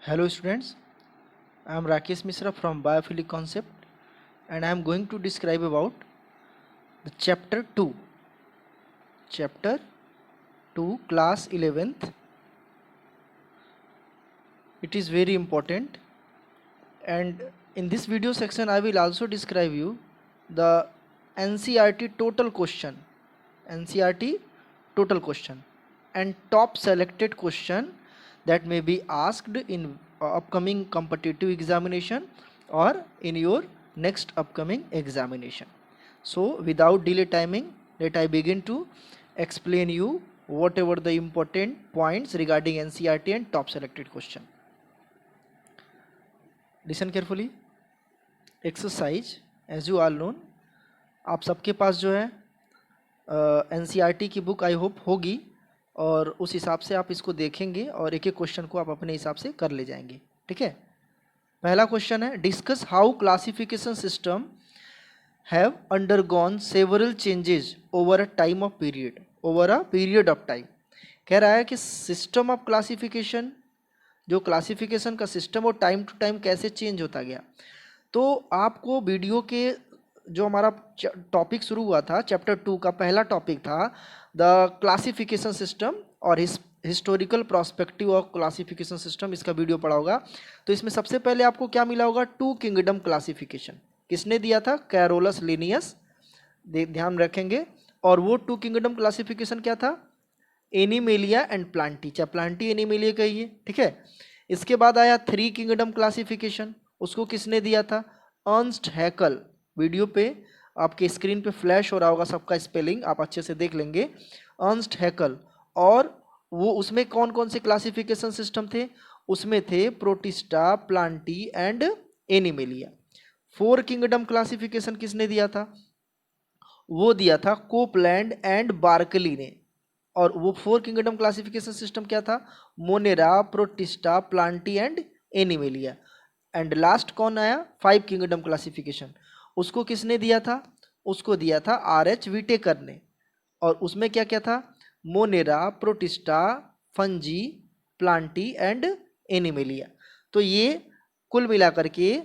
Hello students, I am Rakesh Mishra from Biophilic Concept and I am going to describe about the chapter 2 class 11th. It is very important, and in this video section I will also describe you the NCERT total question and top selected question that may be asked in upcoming competitive examination or in your next upcoming examination. So without delay timing, let I begin to explain you whatever the important points regarding NCERT and top selected question. Listen carefully. Exercise, as you all know, आप सबके पास जो है NCERT की book I hope होगी और उस हिसाब से आप इसको देखेंगे और एक एक क्वेश्चन को आप अपने हिसाब से कर ले जाएंगे. ठीक है. पहला क्वेश्चन है, discuss how classification system have undergone several changes over a period of time. कह रहा है कि सिस्टम ऑफ क्लासिफिकेशन, जो क्लासिफिकेशन का सिस्टम वो टाइम टू टाइम कैसे चेंज होता गया. तो आपको वीडियो के जो हमारा टॉपिक शुरू हुआ था, चैप्टर 2 का पहला टॉपिक था द क्लासिफिकेशन सिस्टम और historical prospective of classification system. इसका वीडियो पड़ा होगा. तो इसमें सबसे पहले आपको क्या मिला होगा, 2 किंगडम क्लासिफिकेशन. किसने दिया था? Carolus Linnaeus. ध्यान रखेंगे. और वो 2 किंगडम क्लासिफिकेशन क्या था? Animalia and Plantae. चाहे प्लांटी एनिमेलिया कहिए. ठीक है. इसके बाद आया 3 किंगडम क्लासिफिकेशन. उसको किसने दिया था? अर्नस्ट हैकल. वीडियो पे आपके स्क्रीन पे फ्लैश हो रहा होगा सबका स्पेलिंग, आप अच्छे से देख लेंगे. अर्नस्ट हैकल. और वो उसमें कौन कौन से क्लासिफिकेशन सिस्टम थे? उसमें थे protista, Plantae and animalia. 4 kingdom classification किसने दिया था? वो दिया था कोपलैंड एंड बार्कली ने. और वो 4 किंगडम क्लासिफिकेशन सिस्टम क्या था? Monera, protista, Plantae and animalia. And last कौन आया? 5 किंगडम क्लासिफिकेशन. उसको किसने दिया था? उसको दिया था R.H. विटेकर ने. और उसमें क्या क्या था? Monera, protista, fungi, Plantae and animalia. तो ये कुल मिलाकर के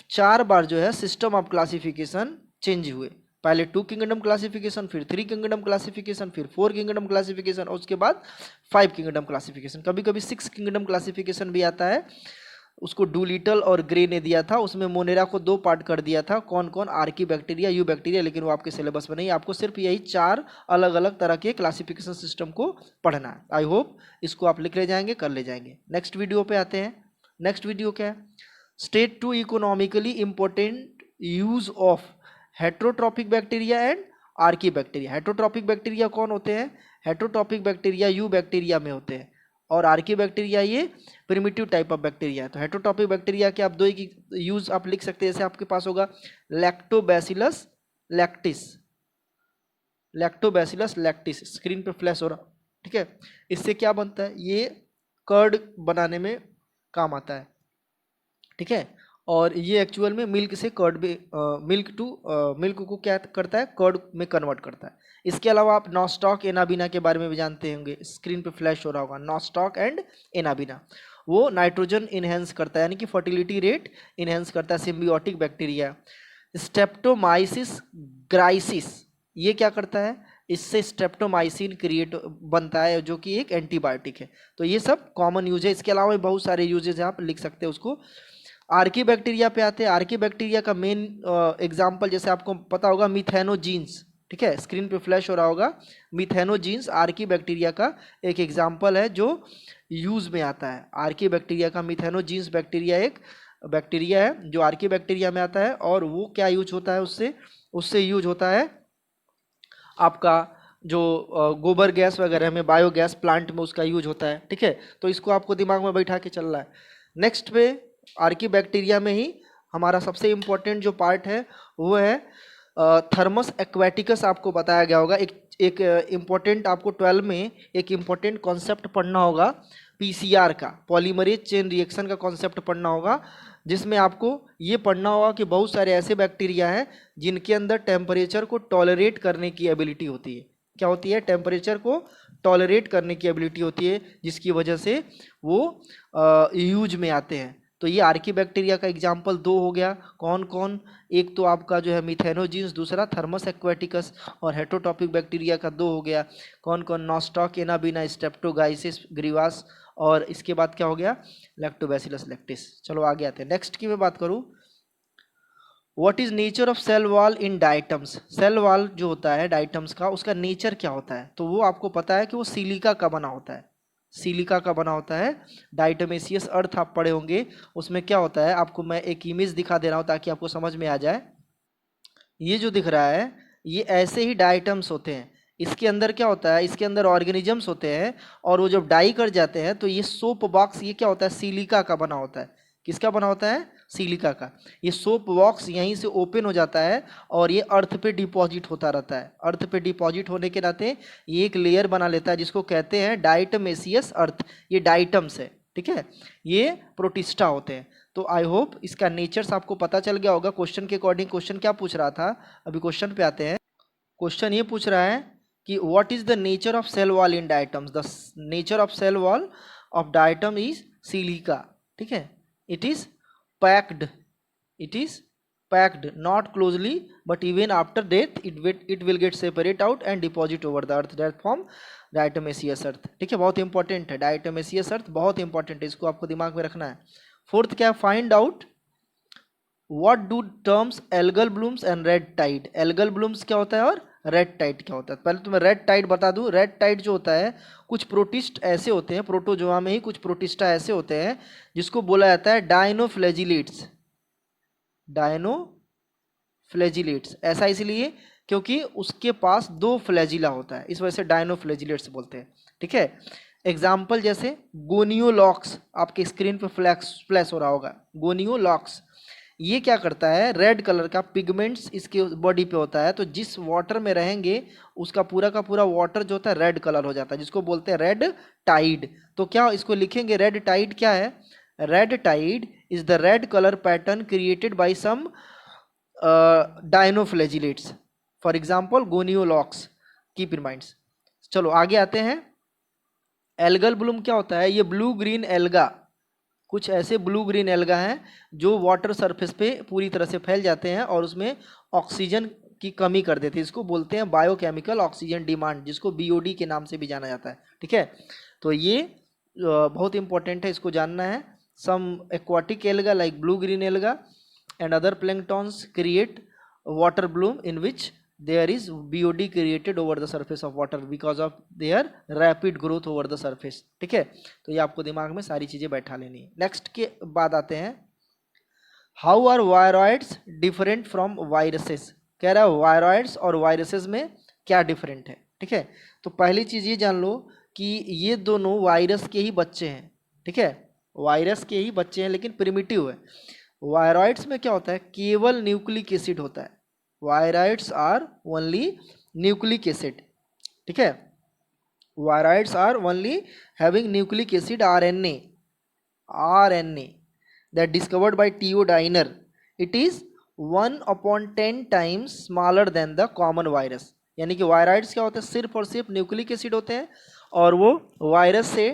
4 बार जो है सिस्टम ऑफ क्लासिफिकेशन चेंज हुए. पहले 2 किंगडम क्लासिफिकेशन, फिर 3 किंगडम क्लासिफिकेशन, फिर 4 किंगडम क्लासिफिकेशन और उसके बाद 5 किंगडम क्लासिफिकेशन. कभी कभी 6 किंगडम क्लासिफिकेशन भी आता है. उसको डूलिटल और ग्रे ने दिया था. उसमें मोनेरा को 2 पार्ट कर दिया था. कौन कौन? Archie bacteria, you bacteria. लेकिन वो आपके सिलेबस में नहीं. आपको सिर्फ यही 4 अलग अलग तरह के क्लासिफिकेशन सिस्टम को पढ़ना है. आई होप इसको आप लिख ले जाएंगे, कर ले जाएंगे. नेक्स्ट वीडियो पे आते हैं. नेक्स्ट वीडियो क्या है? State 2 economically important use of heterotrophic bacteria and Archie bacteria. Heterotrophic bacteria कौन होते हैं? हेट्रोट्रॉपिक बैक्टीरिया यू बैक्टीरिया में होते हैं और आर्की बैक्टीरिया ये प्रिमिटिव टाइप ऑफ बैक्टीरिया है. तो हेट्रोट्रॉपिक बैक्टीरिया के आप 2 की यूज आप लिख सकते हैं. जैसे आपके पास होगा लैक्टोबैसिलस लैक्टिस. स्क्रीन पे फ्लैश हो रहा. ठीक है. इससे क्या बनता है? ये कर्ड बनाने में काम आता है. ठीक है. और ये एक्चुअल में मिल्क से कर्ड मिल्क को क्या करता है? कर्ड में कन्वर्ट करता है. इसके अलावा आप नॉस्टॉक एनाबिना के बारे में भी जानते होंगे. स्क्रीन पे फ्लैश हो रहा होगा. नॉस्टॉक एंड एनाबिना वो नाइट्रोजन इनहेंस करता है, यानी कि फर्टिलिटी रेट इनहेंस करता है. Symbiotic bacteria. स्ट्रेप्टोमाइसिस ग्राइसिस ये क्या करता है? इससे स्ट्रेप्टोमाइसिन क्रिएट बनता है जो कि एक एंटीबायोटिक है. तो ये सब कॉमन यूज है. इसके अलावा भी बहुत सारे यूजेज है, आप लिख सकते हैं उसको. आर्की बैक्टीरिया पे आते हैं. आर्की बैक्टीरिया का मेन एग्जाम्पल जैसे आपको पता होगा मिथेनोजीन्स. ठीक है. स्क्रीन पे फ्लैश हो रहा होगा. मिथेनोजीन्स आर्की बैक्टीरिया का एक एग्जाम्पल है जो यूज में आता है. आर्की बैक्टीरिया का मिथेनोजीन्स बैक्टीरिया एक बैक्टीरिया है जो आर्की बैक्टीरिया में आता है. और वो क्या यूज होता है? उससे यूज होता है आपका जो गोबर गैस वगैरह में, बायोगैस प्लांट में उसका यूज होता है. ठीक है. तो इसको आपको दिमाग में बैठा के चलना है. नेक्स्ट पे आर्की बैक्टीरिया में ही हमारा सबसे इम्पोर्टेंट जो पार्ट है वो है थर्मस एक्वेटिकस. आपको बताया गया होगा. एक इम्पोर्टेंट आपको 12 में एक इम्पोर्टेंट कॉन्सेप्ट पढ़ना होगा PCR का, पॉलीमरेज चेन रिएक्शन का कॉन्सेप्ट पढ़ना होगा, जिसमें आपको ये पढ़ना होगा कि बहुत सारे ऐसे बैक्टीरिया हैं जिनके अंदर टेम्परेचर को टॉलरेट करने की एबिलिटी होती है. क्या होती है, टेम्परेचर को टॉलरेट करने की एबिलिटी होती है, जिसकी वजह से वो यूज में आते हैं। तो ये आर्की बैक्टीरिया का एग्जाम्पल 2 हो गया। कौन कौन, एक तो आपका जो है मिथेनोजीन्स, दूसरा थर्मस एक्वेटिकस, और हेटरोटॉपिक बैक्टीरिया का 2 हो गया। कौन कौन, नॉस्टॉक, एनाबीना, स्ट्रेप्टोगाइसिस ग्रीवास, और इसके बाद क्या हो गया, लैक्टोबैसिलस लैक्टिस। चलो आगे आते हैं। नेक्स्ट की मैं बात करूँ, what is nature of cell wall in diatoms. Cell wall जो होता है डाइटम्स का, उसका नेचर क्या होता है, तो वो आपको पता है कि वो सिलिका का बना होता है, सिलिका का बना होता है। डाइटमेसियस अर्थ आप पढ़े होंगे, उसमें क्या होता है, आपको मैं एक इमेज दिखा दे रहा हूँ ताकि आपको समझ में आ जाए। ये जो दिख रहा है, ये ऐसे ही डाइटम्स होते हैं। इसके अंदर क्या होता है, इसके अंदर ऑर्गेनिजम्स होते हैं, और वो जब डाई कर जाते हैं तो ये सोप बॉक्स, ये क्या होता है, सिलिका का बना होता है। किसका बना होता है, सिलिका का। ये सोप बॉक्स यहीं से ओपन हो जाता है और ये अर्थ पे डिपॉजिट होता रहता है। अर्थ पे डिपॉजिट होने के नाते ये एक लेयर बना लेता है, जिसको कहते हैं डाइटमेसियस अर्थ। ये डाइटम्स है, ठीक है, ये प्रोटिस्टा होते हैं। तो आई होप इसका नेचर्स आपको पता चल गया होगा। क्वेश्चन के अकॉर्डिंग क्वेश्चन क्या पूछ रहा था, अभी क्वेश्चन पे आते हैं। क्वेश्चन ये पूछ रहा है कि what is the nature of cell wall in diatoms. The nature of cell wall of diatom is silica, ठीक है। It is packed, it is packed not closely, but even after death it will get separate out and deposit over the earth, that form diatomaceous earth, ठीक है। बहुत important है diatomaceous earth, बहुत important है, इसको आपको दिमाग में रखना है। फोर्थ क्या है, find out what do terms algal blooms and red tide. Algal blooms क्या होता है और रेड टाइड क्या होता है। पहले तो मैं रेड टाइड बता दूं। रेड टाइड जो होता है, कुछ प्रोटिस्ट ऐसे होते हैं, प्रोटोजोआ में ही कुछ प्रोटिस्टा ऐसे होते हैं जिसको बोला जाता है डायनोफ्लैजिलेट्स। डायनोफ्लैजिलेट्स, ऐसा इसलिए क्योंकि उसके पास 2 फ्लैजिला होता है, इस वजह से डायनोफ्लैजिलेट्स बोलते हैं, ठीक है। एग्जाम्पल जैसे गोनियोलॉक्स, आपके स्क्रीन पे फ्लैश हो रहा होगा, गोनियोलॉक्स। ये क्या करता है, रेड कलर का पिगमेंट्स इसके बॉडी पे होता है, तो जिस वाटर में रहेंगे उसका पूरा का पूरा वाटर जो होता है रेड कलर हो जाता है, जिसको बोलते हैं रेड टाइड। तो क्या इसको लिखेंगे, रेड टाइड क्या है, red tide is the red color pattern created by some dinoflagellates, for example goniolox, keep in mind। चलो आगे आते हैं। एल्गल ब्लूम क्या होता है, ये ब्लू ग्रीन एल्गा, कुछ ऐसे ब्लू ग्रीन एल्गा हैं जो वाटर सरफेस पे पूरी तरह से फैल जाते हैं और उसमें ऑक्सीजन की कमी कर देते हैं, इसको बोलते हैं बायोकेमिकल ऑक्सीजन डिमांड, जिसको बीओडी के नाम से भी जाना जाता है, ठीक है। तो ये बहुत इंपॉर्टेंट है, इसको जानना है। Some aquatic alga like blue green alga and other planktons create water bloom in which there is BOD created over the surface of water because of their rapid growth over the surface, ठीक है। तो ये आपको दिमाग में सारी चीज़ें बैठा लेनी है। नेक्स्ट के बाद आते हैं, how are viroids different from viruses. कह रहा है वायरॉइड्स और वायरसेस में क्या डिफरेंट है, ठीक है। तो पहली चीज़ ये जान लो कि ये दोनों वायरस के ही बच्चे हैं, ठीक है, वायरस के ही बच्चे हैं लेकिन प्रिमिटिव है। वायरॉइड्स में क्या होता है, केवल न्यूक्लिक एसिड होता है। Viroids are only nucleic acid, ठीक है। Viroids are only having nucleic acid RNA that discovered by Theo Diner. It is 1/10 times smaller than the common virus। यानी कि वायरॉइड्स क्या होते हैं, सिर्फ और सिर्फ न्यूक्लिक एसिड होते हैं और वो वायरस से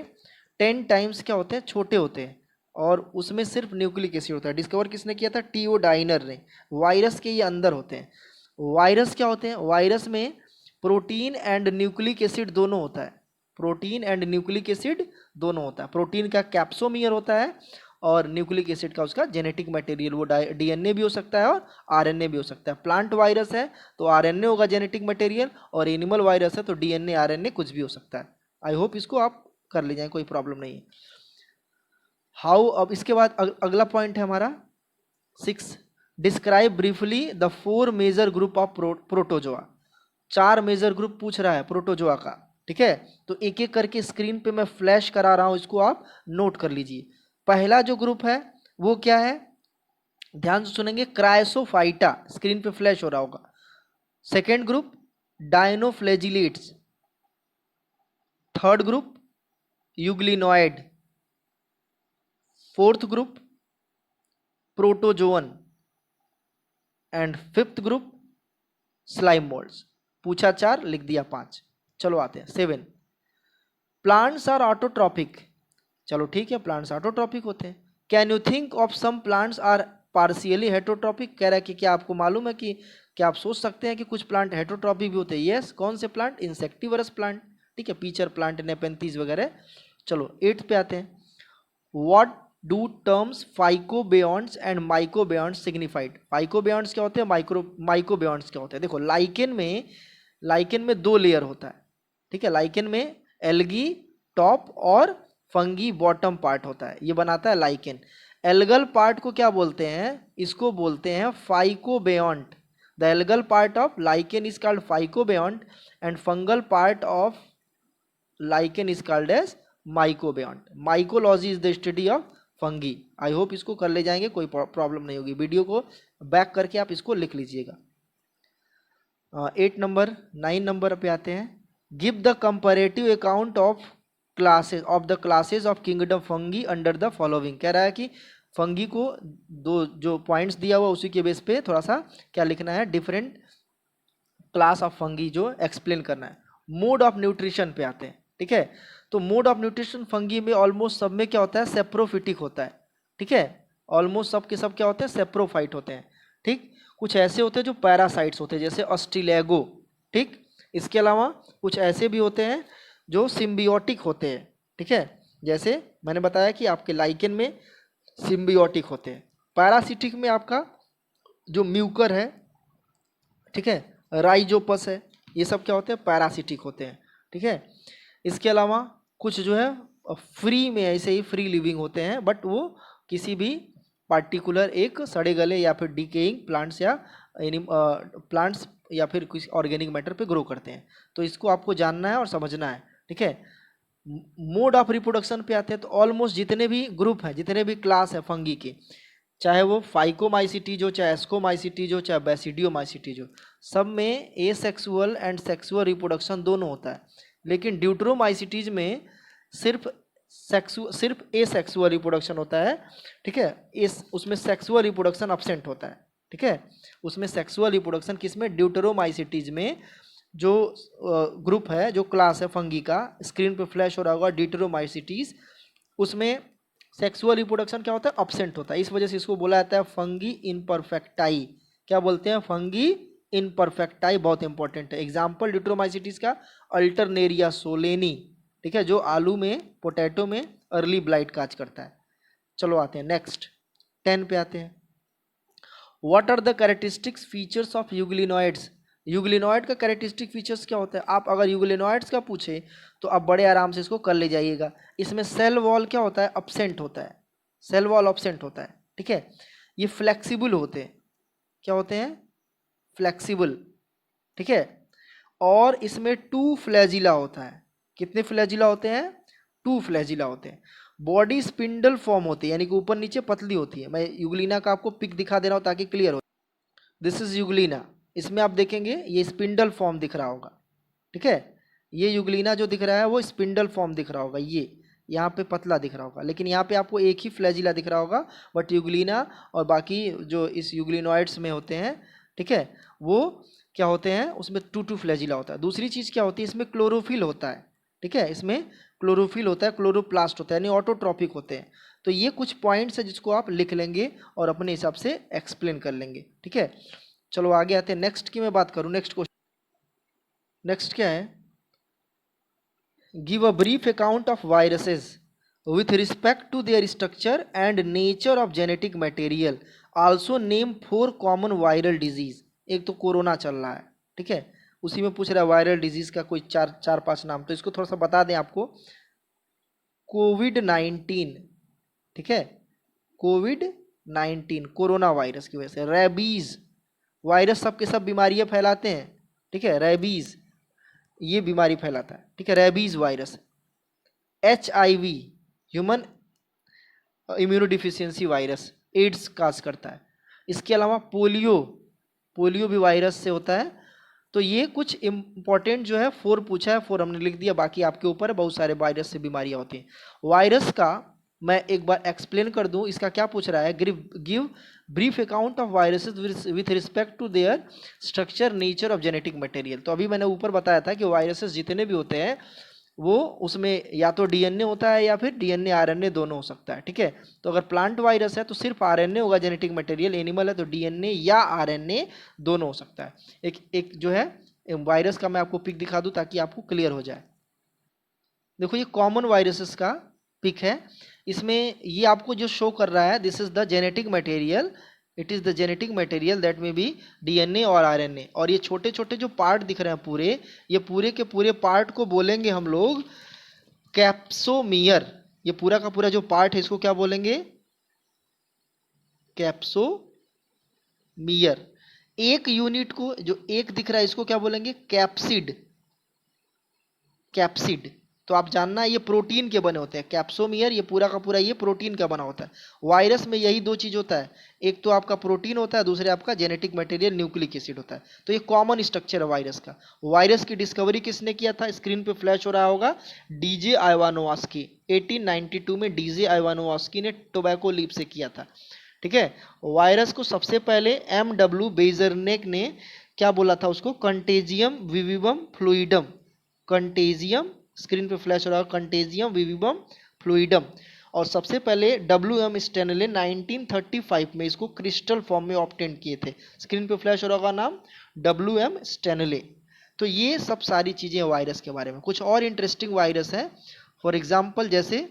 10 टाइम्स क्या होते हैं, छोटे होते हैं, और उसमें सिर्फ न्यूक्लिक एसिड होता है। डिस्कवर किसने किया था, टीओ डाइनर ने। वायरस के ये अंदर होते हैं। वायरस क्या होते हैं, वायरस में प्रोटीन एंड न्यूक्लिक एसिड दोनों होता है, प्रोटीन एंड न्यूक्लिक एसिड दोनों होता है। प्रोटीन का कैप्सोमियर होता है और न्यूक्लिक एसिड का उसका जेनेटिक मटेरियल, वो डीएनए भी हो सकता है और आरएनए भी हो सकता है। प्लांट वायरस है तो आरएनए होगा जेनेटिक मटेरियल, और एनिमल वायरस है तो डीएनए आरएनए कुछ भी हो सकता है। आई होप इसको आप कर ले जाएं, कोई प्रॉब्लम नहीं है। हाउ, अब इसके बाद अगला पॉइंट है हमारा 6, describe briefly the 4 major group of protozoa. 4 major group पूछ रहा है प्रोटोजोआ का, ठीक है। तो एक एक करके स्क्रीन पे मैं फ्लैश करा रहा हूं, इसको आप नोट कर लीजिए। पहला जो ग्रुप है वो क्या है, ध्यान से सुनेंगे, क्राइसोफाइटा, स्क्रीन पे फ्लैश हो रहा होगा। Second group dinoflagellates. Third group यूग्लिनोइड। Fourth group protozoan and fifth group slime moulds. पूछा 4, लिख दिया 5, चलो आते हैं 7, प्लांट्स आर ऑटोट्रॉपिक। चलो ठीक है, प्लांट्स ऑटोट्रॉपिक होते हैं। Can you think of some plants are partially heterotrophic. कह रहा है कि क्या आपको मालूम है कि क्या आप सोच सकते हैं कि कुछ प्लांट हेटरोट्रॉपिक भी होते हैं। यस, कौन से प्लांट? इंसेक्टिवरस प्लांट, ठीक है, पीचर प्लांट, नेपेंथीज वगैरह। चलो 8 पे आते हैं, what do terms phycobionts and mycobionts signified. Phycobionts क्या होते हैं, माइकोबियॉन्ट्स क्या होते हैं? देखो लाइकेन में 2 लेयर होता है, ठीक है। लाइकेन में एल्गी टॉप और फंगी बॉटम पार्ट होता है, ये बनाता है लाइकेन। एल्गल पार्ट को क्या बोलते हैं? इसको बोलते हैं phycobiont. The algal part of lichen is called phycobiont and fungal part of lichen is called as mycobiont. Mycology is the study of fungi. I hope इसको कर ले जाएंगे, कोई प्रॉब्लम नहीं होगी। वीडियो को बैक करके आप इसको लिख लीजिएगा। 8 नंबर 9 नंबर पे आते हैं, give the comparative account of the classes of kingdom fungi under the following. कह रहा है कि फंगी को दो जो पॉइंट्स दिया हुआ उसी के बेस पे थोड़ा सा क्या लिखना है, डिफरेंट क्लास ऑफ फंगी जो एक्सप्लेन करना है। मोड ऑफ न्यूट्रिशन पे आते हैं, ठीक है। तो मोड ऑफ न्यूट्रिशन फंगी में ऑलमोस्ट सब में क्या होता है, सेप्रोफिटिक होता है, ठीक है। ऑलमोस्ट सब के सब क्या होते हैं, सेप्रोफाइट होते हैं, ठीक। कुछ ऐसे होते हैं जो पैरासाइट्स होते हैं, जैसे ऑस्ट्रिलेगो, ठीक। इसके अलावा कुछ ऐसे भी होते हैं जो सिम्बियोटिक होते हैं, ठीक है। जैसे मैंने बताया कि आपके लाइकेन में सिम्बियोटिक होते हैं। पैरासिटिक में आपका जो म्यूकर है, ठीक है, राइजोपस है, ये सब क्या होते हैं, पैरासिटिक होते हैं, ठीक है। इसके अलावा कुछ जो है फ्री में ऐसे ही फ्री लिविंग होते हैं, बट वो किसी भी पार्टिकुलर एक सड़े गले या फिर डिकेइंग प्लांट्स या प्लांट्स या फिर किसी ऑर्गेनिक मैटर पे ग्रो करते हैं। तो इसको आपको जानना है और समझना है, ठीक है। मोड ऑफ रिप्रोडक्शन पे आते हैं, तो ऑलमोस्ट जितने भी ग्रुप हैं, जितने भी क्लास है फंगी के, चाहे वो फाइकोमाइसिटीज हो, चाहे एस्कोमाइसिटीज हो, चाहे बेसिडियोमाइसिटीज हो, सब में एसेक्सुअल एंड सेक्सुअल रिप्रोडक्शन दोनों होता है। लेकिन ड्यूटरोमाइसिटीज में सिर्फ एसेक्सुअल रिप्रोडक्शन होता है, ठीक है। उसमें सेक्सुअल रिप्रोडक्शन अब्सेंट होता है, ठीक है। उसमें सेक्सुअल रिप्रोडक्शन किसमें, ड्यूटरोमाइसिटीज में। जो ग्रुप है, जो क्लास है फंगी का, स्क्रीन पे फ्लैश हो रहा होगा, ड्यूटरोमाइसिटीज, उसमें सेक्सुअल रिप्रोडक्शन क्या होता है, अब्सेंट होता है। इस वजह से इसको बोला जाता है फंगी इनपरफेक्टाई। क्या बोलते हैं, फंगी इनपरफेक्टाई, बहुत इंपॉर्टेंट है। एग्जाम्पल ड्यूटरोमाइसिटीज का अल्टरनेरिया सोलेनी, ठीक है, जो आलू में, पोटैटो में अर्ली ब्लाइट काज करता है। चलो आते हैं नेक्स्ट 10 पे आते हैं, what are the characteristics features of euglenoids. Euglenoid का कैरेक्टरिस्टिक फीचर्स क्या होता है? आप अगर यूग्लिनॉइड्स का पूछे तो आप बड़े आराम से इसको कर ले जाइएगा। इसमें सेल वॉल क्या होता है, अब्सेंट होता है, सेल वॉल अब्सेंट होता है, ठीक है। ये फ्लेक्सिबल होते हैं, क्या होते हैं, फ्लेक्सिबल, ठीक है। और इसमें 2 फ्लैजिला होता है। कितने फ्लैजिला होते हैं, 2 फ्लैजिला होते हैं। बॉडी स्पिंडल फॉर्म होती है, यानी कि ऊपर नीचे पतली होती है। मैं यूग्लिना का आपको पिक दिखा दे रहा हूँ ताकि क्लियर हो। This is Euglena. इसमें आप देखेंगे ये स्पिंडल फॉर्म दिख रहा होगा, ठीक है। ये यूग्लिना जो दिख रहा है वो स्पिंडल फॉर्म दिख रहा होगा, ये यहाँ पे पतला दिख रहा होगा, लेकिन यहाँ पे आपको एक ही फ्लैजिला दिख रहा होगा। बट यूग्लिना और बाकी जो इस यूग्लिनॉइड्स में होते हैं, ठीक है, वो क्या होते हैं, उसमें 2 फ्लैजिला होता है। दूसरी चीज़ क्या होती है, इसमें क्लोरोफिल होता है, ठीक है। इसमें क्लोरोफिल होता है, क्लोरोप्लास्ट होता है, यानी ऑटोट्रॉपिक होते हैं। तो ये कुछ पॉइंट्स है जिसको आप लिख लेंगे और अपने हिसाब से एक्सप्लेन कर लेंगे, ठीक है। चलो आगे आते हैं, नेक्स्ट की मैं बात करूं, नेक्स्ट क्वेश्चन, नेक्स्ट क्या है, give a brief account of viruses with respect to their structure and nature of genetic material, also name 4 common viral disease. एक तो कोरोना चल रहा है, ठीक है, उसी में पूछ रहा है वायरल डिजीज का कोई 4-5 नाम, तो इसको थोड़ा सा बता दें आपको। कोविड-19, ठीक है, कोविड-19 कोरोना वायरस की वजह से। रेबीज, वायरस सब के सब बीमारियां फैलाते हैं, ठीक है, रेबीज ये बीमारी फैलाता है, ठीक है, rabies virus. HIV human immunodeficiency virus, AIDS cause करता है। इसके अलावा पोलियो, पोलियो भी वायरस से होता है। तो ये कुछ इंपॉर्टेंट जो है 4 पूछा है, 4 हमने लिख दिया, बाकी आपके ऊपर है, बहुत सारे वायरस से बीमारियां होती हैं। वायरस का मैं एक बार एक्सप्लेन कर दूं, इसका क्या पूछ रहा है, give brief account of viruses with respect to their structure, nature of genetic material. तो अभी मैंने ऊपर बताया था कि वायरसेस जितने भी होते हैं वो उसमें या तो डीएनए होता है या फिर डीएनए आरएनए दोनों हो सकता है, ठीक है। तो अगर प्लांट वायरस है तो सिर्फ आरएनए होगा जेनेटिक मटेरियल, एनिमल है तो डीएनए या आरएनए दोनों हो सकता है। एक एक जो है वायरस का मैं आपको पिक दिखा दूं ताकि आपको क्लियर हो जाए। देखो ये कॉमन वायरसेस का पिक है, इसमें ये आपको जो शो कर रहा है this is the genetic material, it is the genetic material that में बी डीएनए और आरएनए। और ये छोटे छोटे जो पार्ट दिख रहे हैं पूरे, ये पूरे के पूरे पार्ट को बोलेंगे हम लोग कैप्सोमियर। ये पूरा का पूरा जो पार्ट है इसको क्या बोलेंगे, कैप्सोमियर। एक यूनिट को जो एक दिख रहा है इसको क्या बोलेंगे, कैप्सिड। कैप्सिड तो आप जानना ये प्रोटीन के बने होते हैं, कैप्सोमियर ये पूरा का पूरा ये प्रोटीन का बना होता है। वायरस में यही दो चीज होता है, एक तो आपका प्रोटीन होता है, दूसरे आपका जेनेटिक मटेरियल न्यूक्लिक एसिड होता है। तो ये कॉमन स्ट्रक्चर है वायरस का। वायरस की डिस्कवरी किसने किया था, स्क्रीन पे फ्लैश हो रहा होगा, डीजे आइवानोवास्की। 1892 में डीजे आइवानोवास्की ने टोबैको लीफ से किया था, ठीक है। वायरस को सबसे पहले MW बेजरनेक ने क्या बोला था उसको, कंटेजियम विविबम फ्लूइडम। कंटेजियम स्क्रीन पे फ्लैश हो रहा है, कंटेजियम विविबम फ्लूइडम। और सबसे पहले WM स्टेनले 1935 में इसको क्रिस्टल फॉर्म में ऑब्टेन किए थे। स्क्रीन पे फ्लैश हो रहा होगा नाम, WM स्टेनले। तो ये सब सारी चीजें वायरस के बारे में। कुछ और इंटरेस्टिंग वायरस है, फॉर एग्जाम्पल जैसे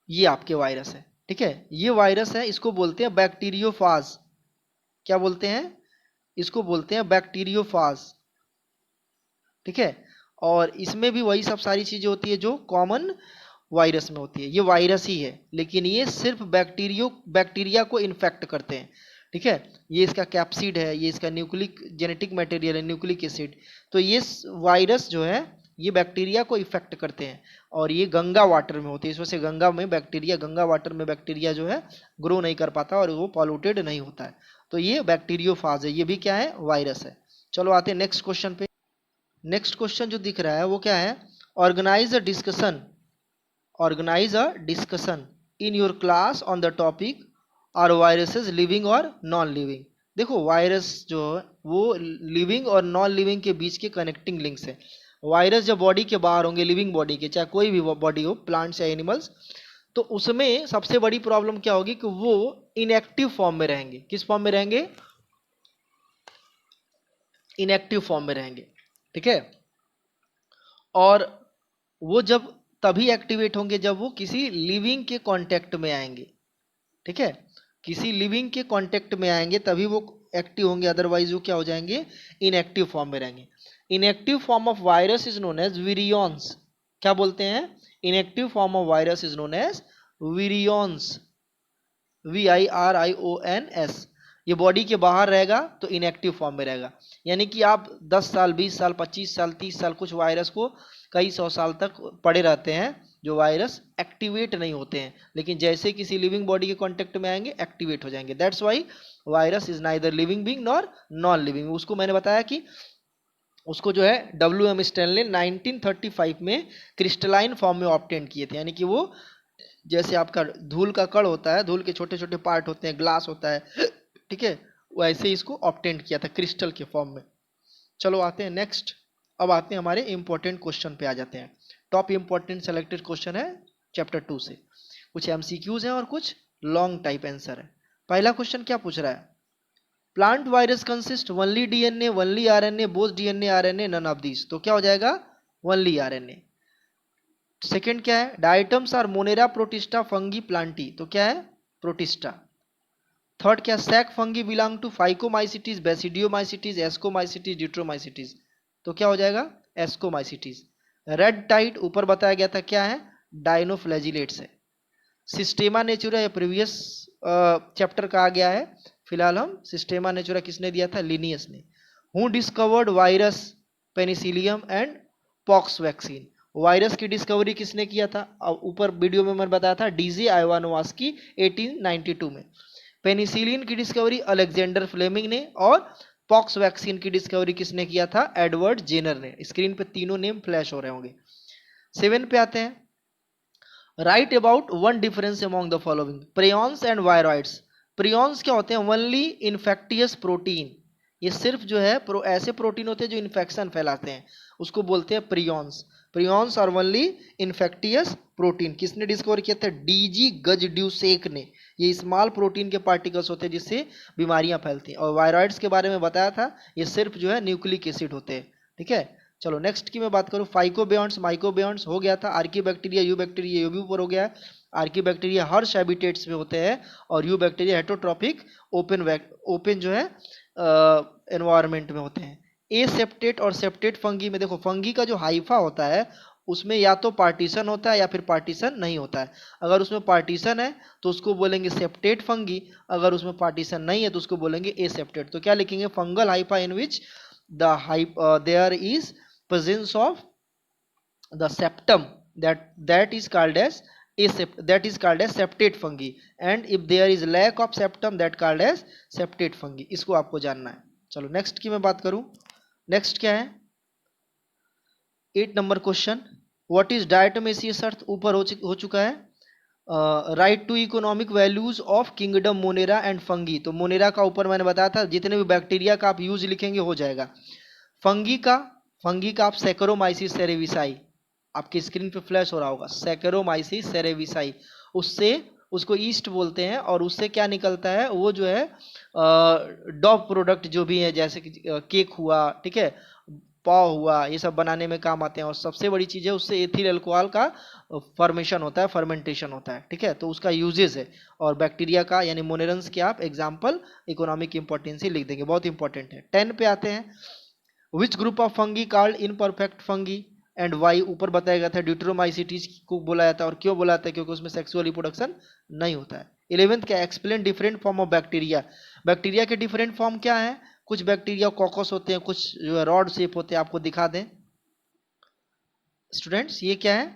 ये आपके वायरस है, ठीक है। ये वायरस है, इसको बोलते हैं बैक्टीरियोफाज। क्या बोलते हैं, इसको बोलते हैं बैक्टीरियोफाज, ठीक है। और इसमें भी वही सब सारी चीजें होती है जो कॉमन वायरस में होती है। ये वायरस ही है लेकिन ये सिर्फ बैक्टीरिया को इन्फेक्ट करते हैं, ठीक है। ये इसका कैप्सिड है, ये इसका न्यूक्लिक जेनेटिक मटेरियल है, न्यूक्लिक एसिड। तो ये वायरस जो है ये बैक्टीरिया को इफेक्ट करते हैं और ये गंगा वाटर में होते हैं। इस वजह से गंगा वाटर में बैक्टीरिया जो है ग्रो नहीं कर पाता और वो पॉल्यूटेड नहीं होता है। तो ये बैक्टीरियोफाज है, ये भी क्या है, वायरस है। चलो आते हैं नेक्स्ट क्वेश्चन पे। नेक्स्ट क्वेश्चन जो दिख रहा है वो क्या है, organise a discussion in your class on the topic are viruses living और नॉन लिविंग। देखो वायरस जो है वो लिविंग और नॉन लिविंग के बीच के कनेक्टिंग लिंक्स है। वायरस जब बॉडी के बाहर होंगे, लिविंग बॉडी के, चाहे कोई भी बॉडी हो, प्लांट्स या एनिमल्स, तो उसमें सबसे बड़ी प्रॉब्लम क्या होगी कि वो इनएक्टिव फॉर्म में रहेंगे। किस फॉर्म में रहेंगे, इनएक्टिव फॉर्म में रहेंगे, ठीक है। और वो जब तभी एक्टिवेट होंगे जब वो किसी लिविंग के कांटेक्ट में आएंगे, ठीक है। किसी लिविंग के कांटेक्ट में आएंगे तभी वो एक्टिव होंगे, अदरवाइज वो क्या हो जाएंगे, इनएक्टिव फॉर्म में रहेंगे। Inactive form of virus is known as virions. क्या बोलते हैं, inactive form of virus is known as virions, VIRIONS। ये बॉडी के बाहर रहेगा तो इनएक्टिव फॉर्म में रहेगा। यानी कि आप 10 साल 20 साल 25 साल 30 साल कुछ वायरस को कई 100 साल तक पड़े रहते हैं जो वायरस एक्टिवेट नहीं होते हैं, लेकिन जैसे किसी लिविंग बॉडी के कांटेक्ट में आएंगे एक्टिवेट हो जाएंगे। That's why virus is neither living being nor non living. उसको मैंने बताया कि उसको जो है WM स्टैनले 1935 में क्रिस्टलाइन फॉर्म में ऑब्टेन किए थे। यानी कि वो जैसे आपका धूल का कण होता है, धूल के छोटे छोटे पार्ट होते हैं, ग्लास होता है, ठीक है, वैसे ही इसको ऑब्टेन किया था क्रिस्टल के फॉर्म में। चलो आते हैं नेक्स्ट। अब आते हैं हमारे इंपॉर्टेंट क्वेश्चन पे आ जाते हैं। टॉप इंपॉर्टेंट सेलेक्टेड क्वेश्चन है चैप्टर 2 से, कुछ MCQs हैं और कुछ लॉन्ग टाइप आंसर है। पहला क्वेश्चन क्या पूछ रहा है, plant virus consist only DNA only RNA both DNA RNA none of these. तो क्या हो जाएगा, ओनली RNA। सेकेंड क्या है, diatoms are monera protista fungi plantae. तो क्या है, प्रोटिस्टा। थर्ड क्या, sac fungi belong to phycomycetes, basidiomycetes, ascomycetes, deuteromycetes. तो क्या हो जाएगा, एस्कोमाइसिटीज। रेड टाइट ऊपर बताया गया था क्या है, डाइनोफ्लैजिलेट्स है। सिस्टेमा नेचुरा ये प्रीवियस चैप्टर का आ गया है, फिलहाल हम सिस्टेमा नेचुरा किसने दिया था, लिनियस ने। Who discovered virus Penicillium and pox vaccine. Virus की डिस्कवरी किसने किया था, ऊपर वीडियो में मैंने बताया था, डीजे आइवानोवास्की 1892 में। पेनिसिलिन की डिस्कवरी अलेक्जेंडर फ्लेमिंग ने, और पॉक्स वैक्सीन की डिस्कवरी किसने किया था, एडवर्ड जेनर ने। स्क्रीन पे तीनों नेम फ्लैश हो रहे होंगे। 7 पे आते हैं, right about one difference among the following prions and viroids. Prions क्या होते हैं? Only infectious protein. ये सिर्फ जो है ऐसे प्रोटीन होते हैं जो इन्फेक्शन फैलाते हैं, उसको बोलते हैं प्रियॉन्स। प्रियॉन्स और ओनली इन्फेक्टियस प्रोटीन। किसने डिस्कवर किया था? डीजी गजड्यूसेक ने। ये स्मॉल प्रोटीन के पार्टिकल्स होते हैं जिससे बीमारियां फैलती हैं। और वायरॉइड्स के बारे में बताया था, ये सिर्फ जो है न्यूक्लिक एसिड होते हैं। ठीक है, चलो नेक्स्ट की मैं बात करूँ, फाइकोबियॉन्ट्स माइकोबियॉन्ट्स हो गया था। आर्कीबैक्टीरिया यू बैक्टीरिया ये भी ऊपर हो गया है। आर्कीबैक्टीरिया हर्ष हैबिटेट्स में होते हैं और यू बैक्टीरिया हेटरोट्रॉपिक ओपन जो है एनवायरनमेंट में होते हैं। ए सेप्टेट और सेप्टेट फंगी में देखो, फंगी का जो हाइफा होता है उसमें या तो पार्टीशन होता है या फिर पार्टीशन नहीं होता है। अगर उसमें पार्टीशन है तो उसको बोलेंगे सेप्टेट फंगी, अगर उसमें पार्टीशन नहीं है तो उसको बोलेंगे ए सेप्टेट। तो क्या लिखेंगे? Fungal hypha in which there is presence of the septum that is called as septate fungi, and if there is lack of septum that called as septate fungi। इसको आपको जानना है। चलो नेक्स्ट की मैं बात करूं, नेक्स्ट क्या है? 8 number question, what is diatomaceous earth? ऊपर हो चुका है। Write to economic values of kingdom Monera and fungi. तो मोनेरा का ऊपर मैंने बताया था, जितने भी बैक्टीरिया का आप यूज लिखेंगे हो जाएगा। फंगी का आप सैकरोमाइसिस सेरेविसाई, आपकी स्क्रीन पे फ्लैश हो रहा होगा, सैकरोमाइसिस सेरेविसाई। उससे उसको ईस्ट बोलते हैं और उससे क्या निकलता है? वो जो है डॉग प्रोडक्ट जो भी है, जैसे कि केक हुआ, ठीक है, पाव हुआ, ये सब बनाने में काम आते हैं। और सबसे बड़ी चीज़ है, उससे एथिल अल्कोहल का फॉर्मेशन होता है, फर्मेंटेशन होता है। ठीक है, तो उसका यूजेस है। और बैक्टीरिया का यानी मोनेरंस के आप एग्जाम्पल इकोनॉमिक इंपॉर्टेंस ही लिख देंगे, बहुत इंपॉर्टेंट है। 10 पे आते हैं, which group of fungi called imperfect fungi and why? ऊपर बताया गया था ड्यूटेरोमाइसिटीज को बोला जाता है, और क्यों बोला जाता है? क्योंकि उसमें सेक्सुअल रिप्रोडक्शन नहीं होता है। 11th क्या? Explain different form of bacteria. Bacteria के डिफरेंट फॉर्म क्या है? कुछ बैक्टीरिया कॉकस होते हैं, कुछ जो है रॉड शेप होते हैं। आपको दिखा दें स्टूडेंट्स, ये क्या है?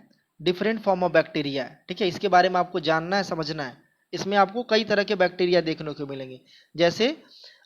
डिफरेंट फॉर्म ऑफ बैक्टीरिया है। ठीक है, इसके बारे में आपको जानना है, समझना है। इसमें आपको कई तरह के बैक्टीरिया देखने को मिलेंगे, जैसे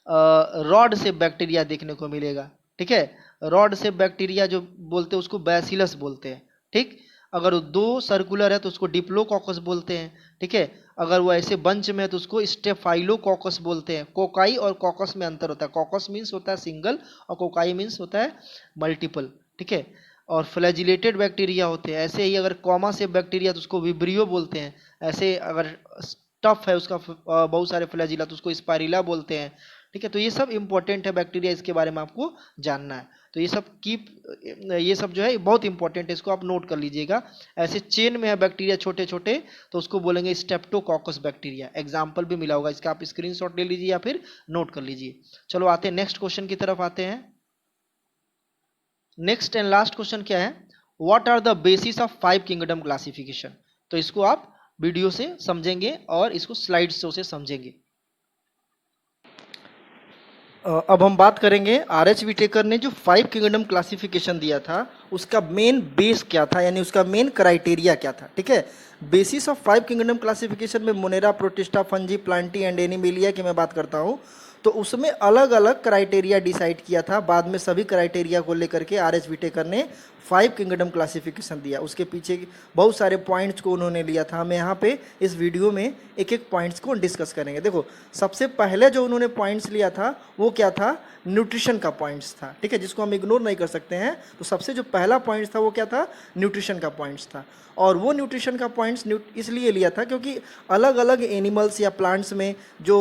रॉड शेप बैक्टीरिया देखने को मिलेगा। ठीक है, रॉड शेप बैक्टीरिया जो बोलते हैं उसको बैसिलस बोलते हैं। ठीक, अगर वो 2 सर्कुलर है तो उसको डिप्लोकॉकस बोलते हैं। ठीक है, अगर वो ऐसे बंच में है तो उसको स्टेफाइलोकॉकस बोलते हैं। कोकाई और कॉकस में अंतर होता है। कॉकस मीन्स होता है सिंगल और कोकाई मीन्स होता है मल्टीपल। ठीक है, और फ्लैजिलेटेड बैक्टीरिया होते हैं। ऐसे ही अगर कॉमा शेप बैक्टीरिया तो उसको विब्रियो बोलते हैं। ऐसे अगर स्टफ है उसका बहुत सारे फ्लैजिला तो उसको स्पाइरिला बोलते हैं। ठीक है, तो ये सब इंपॉर्टेंट है बैक्टीरिया, इसके बारे में आपको जानना है। तो ये सब जो है बहुत इंपॉर्टेंट है, इसको आप नोट कर लीजिएगा। ऐसे चेन में है बैक्टीरिया छोटे छोटे तो उसको बोलेंगे स्टेप्टोकॉकस बैक्टीरिया। एग्जाम्पल भी मिला होगा इसका, आप स्क्रीनशॉट ले लीजिए या फिर नोट कर लीजिए। चलो आते हैं नेक्स्ट क्वेश्चन की तरफ आते हैं। नेक्स्ट एंड लास्ट क्वेश्चन क्या है? What are the basis of 5 kingdom classification? तो इसको आप वीडियो से समझेंगे और इसको स्लाइड शो से समझेंगे। अब हम बात करेंगे आर.एच. विटेकर ने जो 5 किंगडम क्लासिफिकेशन दिया था उसका मेन बेस क्या था, यानी उसका मेन क्राइटेरिया क्या था। ठीक है, बेसिस ऑफ 5 किंगडम क्लासिफिकेशन में Monera, protista, fungi, Plantae and animalia की मैं बात करता हूँ, तो उसमें अलग अलग क्राइटेरिया डिसाइड किया था। बाद में सभी क्राइटेरिया को लेकर के आर.एच. विटेकर ने 5 किंगडम क्लासिफिकेशन दिया। उसके पीछे बहुत सारे पॉइंट्स को उन्होंने लिया था। हम यहाँ पे इस वीडियो में एक एक पॉइंट्स को डिस्कस करेंगे। देखो, सबसे पहले जो उन्होंने पॉइंट्स लिया था वो क्या था? न्यूट्रिशन का पॉइंट्स था। ठीक है, जिसको हम इग्नोर नहीं कर सकते हैं। तो सबसे जो पहला पॉइंट्स था वो क्या था? न्यूट्रिशन का पॉइंट्स था। और वो न्यूट्रिशन का पॉइंट्स इसलिए लिया था क्योंकि अलग अलग एनिमल्स या प्लांट्स में जो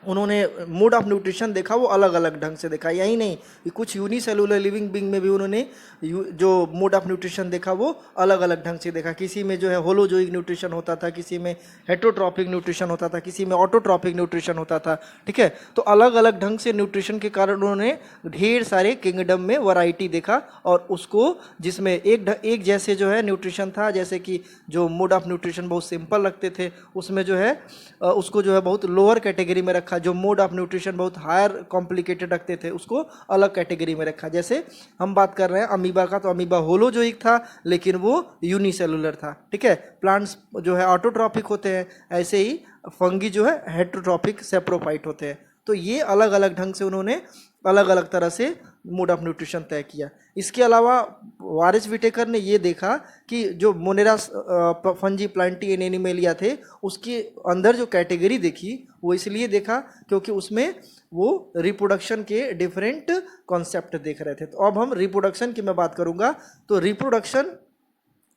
उन्होंने मोड ऑफ न्यूट्रिशन देखा वो अलग अलग ढंग से देखा। यही नहीं कि कुछ यूनिसेलुलर लिविंग बीइंग में भी उन्होंने जो मोड ऑफ न्यूट्रिशन देखा वो अलग अलग ढंग से देखा। किसी में जो है होलोजोइक न्यूट्रिशन होता था, किसी में हेटरोट्रॉपिक न्यूट्रिशन होता था, किसी में ऑटोट्रॉपिक न्यूट्रिशन होता था। ठीक है, तो अलग अलग ढंग से न्यूट्रिशन के कारण उन्होंने ढेर सारे किंगडम में वैरायटी देखा। और उसको जिसमें एक जैसे जो है न्यूट्रिशन था, जैसे कि जो मोड ऑफ न्यूट्रिशन बहुत सिंपल रखते थे उसमें जो है उसको जो है बहुत लोअर कैटेगरी में रखा। जो मोड ऑफ न्यूट्रिशन बहुत हायर कॉम्प्लिकेटेड रखते थे उसको अलग कैटेगरी में रखा। जैसे हम बात कर रहे हैं अमीबा का, तो अमीबा होलोजोइक था लेकिन वो यूनिसेलुलर था। ठीक है, प्लांट्स जो है ऑटोट्रॉपिक होते हैं, ऐसे ही फंगी जो है हेटरोट्रॉपिक सेप्रोफाइट होते हैं। तो ये अलग अलग ढंग से उन्होंने अलग अलग तरह से मोड ऑफ न्यूट्रिशन तय किया। इसके अलावा वारिस विटेकर ने ये देखा कि जो Monera fungi Plantae and animalia थे उसके अंदर जो कैटेगरी देखी वो इसलिए देखा क्योंकि उसमें वो रिप्रोडक्शन के डिफरेंट कॉन्सेप्ट देख रहे थे। तो अब हम रिप्रोडक्शन की मैं बात करूँगा। तो रिप्रोडक्शन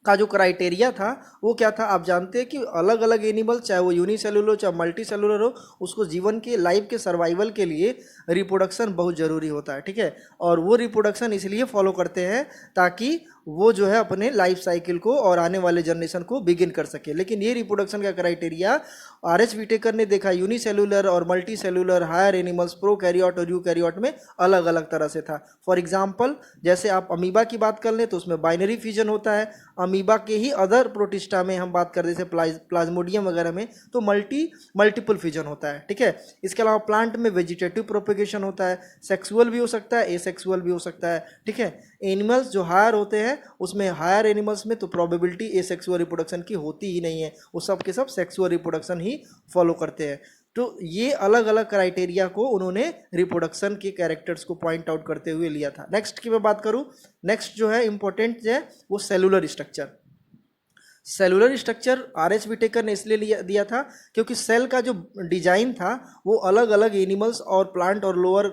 का जो क्राइटेरिया था वो क्या था, आप जानते हैं कि अलग अलग एनिमल चाहे वो यूनिसेलुलर हो चाहे मल्टी सेलुलर हो, उसको जीवन के लाइफ के सर्वाइवल के लिए रिप्रोडक्शन बहुत ज़रूरी होता है, ठीक है। और वो रिप्रोडक्शन इसलिए फॉलो करते हैं ताकि वो जो है अपने लाइफ साइकिल को और आने वाले जनरेशन को बिगिन कर सके। लेकिन ये रिप्रोडक्शन का क्राइटेरिया आर.एच. विटेकर ने देखा यूनिसेलुलर और multi cellular higher animals prokaryote और यूकैरियोट में अलग अलग तरह से था। फॉर एग्जाम्पल जैसे आप अमीबा की बात कर लें तो उसमें बाइनरी फ्यूजन होता है। अमीबा के ही अदर प्रोटिस्टा में हम बात कर जैसे प्लाज्मोडियम वगैरह में तो मल्टीपल फ्यूजन होता है, ठीक है। इसके अलावा प्लांट में वेजिटेटिव प्रोपेगेशन होता है, सेक्सुअल भी हो सकता है, एसेक्सुअल भी हो सकता है, ठीक है। एनिमल्स जो हायर होते हैं उसमें हायर एनिमल्स में तो प्रोबेबिलिटी एसेक्सुअल रिप्रोडक्शन की होती ही नहीं है, वो सब के सब सेक्सुअल रिप्रोडक्शन ही फॉलो करते हैं। तो ये अलग अलग क्राइटेरिया को उन्होंने रिप्रोडक्शन के कैरेक्टर्स को पॉइंट आउट करते हुए लिया था। नेक्स्ट की मैं बात करूँ, नेक्स्ट जो है इंपॉर्टेंट है वो cellular structure. Cellular structure R H. Whittaker ने इसलिए दिया था क्योंकि सेल का जो डिजाइन था वो अलग अलग एनिमल्स और प्लांट और लोअर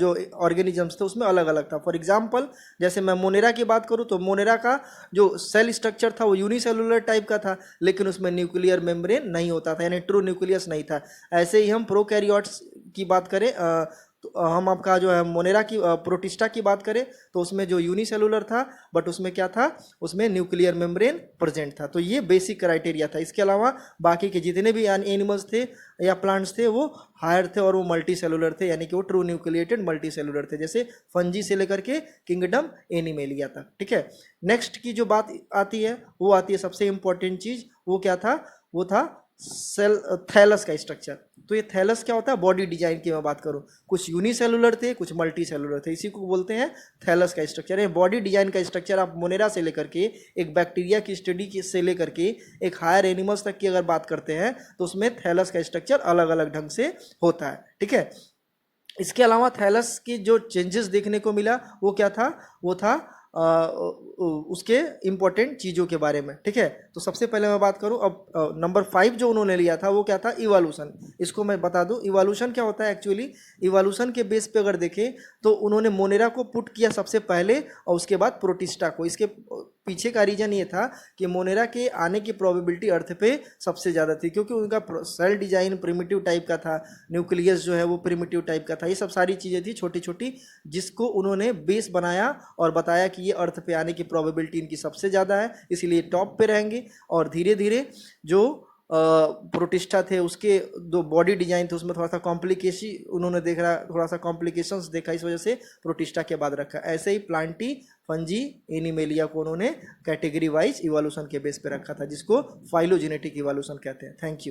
जो ऑर्गेनिजम्स थे उसमें अलग अलग था। फॉर एग्जांपल जैसे मैं मोनेरा की बात करूँ तो मोनेरा का जो सेल स्ट्रक्चर था वो यूनिसेलुलर टाइप का था, लेकिन उसमें न्यूक्लियर मेम्ब्रेन नहीं होता था, यानी ट्रू न्यूक्लियस नहीं था। ऐसे ही हम प्रोकैरियोट्स की बात करें तो हम आपका जो है मोनेरा की प्रोटिस्टा की बात करें तो उसमें जो यूनिसेलुलर था बट उसमें क्या था, उसमें न्यूक्लियर मेम्ब्रेन प्रेजेंट था। तो ये बेसिक क्राइटेरिया था। इसके अलावा बाकी के जितने भी एनिमल्स थे या प्लांट्स थे वो हायर थे और वो मल्टी सेलुलर थे, यानी कि वो ट्रू न्यूक्लिएटेड मल्टी सेलुलर थे, जैसे फंजी से लेकर के किंगडम एनिमेलिया तक, ठीक है। नेक्स्ट की जो बात आती है वो आती है सबसे इंपॉर्टेंट चीज़, वो क्या था, वो था सेल थैलस का स्ट्रक्चर। तो ये थैलस क्या होता है, बॉडी डिजाइन की मैं बात करूं, कुछ यूनिसेलुलर थे कुछ मल्टी सेलुलर थे, इसी को बोलते हैं थैलस का स्ट्रक्चर। ये बॉडी डिजाइन का स्ट्रक्चर आप मोनेरा से लेकर के एक बैक्टीरिया की स्टडी से लेकर के एक हायर एनिमल्स तक की अगर बात करते हैं तो उसमें थैलस का स्ट्रक्चर अलग अलग ढंग से होता है, ठीक है। इसके अलावा थैलस की जो चेंजेस देखने को मिला वो क्या था, वो था उसके इम्पोर्टेंट चीज़ों के बारे में, ठीक है। तो सबसे पहले मैं बात करूं, अब नंबर 5 जो उन्होंने लिया था वो क्या था, इवोल्यूशन। इसको मैं बता दूं इवोल्यूशन क्या होता है। एक्चुअली इवोल्यूशन के बेस पे अगर देखें तो उन्होंने मोनेरा को पुट किया सबसे पहले और उसके बाद प्रोटिस्टा को। इसके पीछे का रीजन ये था कि मोनेरा के आने की प्रोबेबिलिटी अर्थ पे सबसे ज़्यादा थी क्योंकि उनका सेल डिजाइन प्रिमिटिव टाइप का था, न्यूक्लियस जो है वो प्रिमिटिव टाइप का था, ये सब सारी चीज़ें थी छोटी छोटी जिसको उन्होंने बेस बनाया और बताया कि ये अर्थ पे आने की प्रोबेबिलिटी इनकी सबसे ज़्यादा है, इसलिए टॉप पे रहेंगे। और धीरे धीरे जो प्रोटिस्टा थे उसके जो बॉडी डिजाइन थे उसमें थोड़ा सा कॉम्प्लिकेशन उन्होंने देखा, थोड़ा सा कॉम्प्लिकेशंस देखा, इस वजह से प्रोटिस्टा के बाद रखा। ऐसे ही प्लांटी फंजी एनिमेलिया को उन्होंने कैटेगरी वाइज इवोल्यूशन के बेस पे रखा था जिसको फाइलोजेनेटिक इवोल्यूशन कहते हैं। Thank you.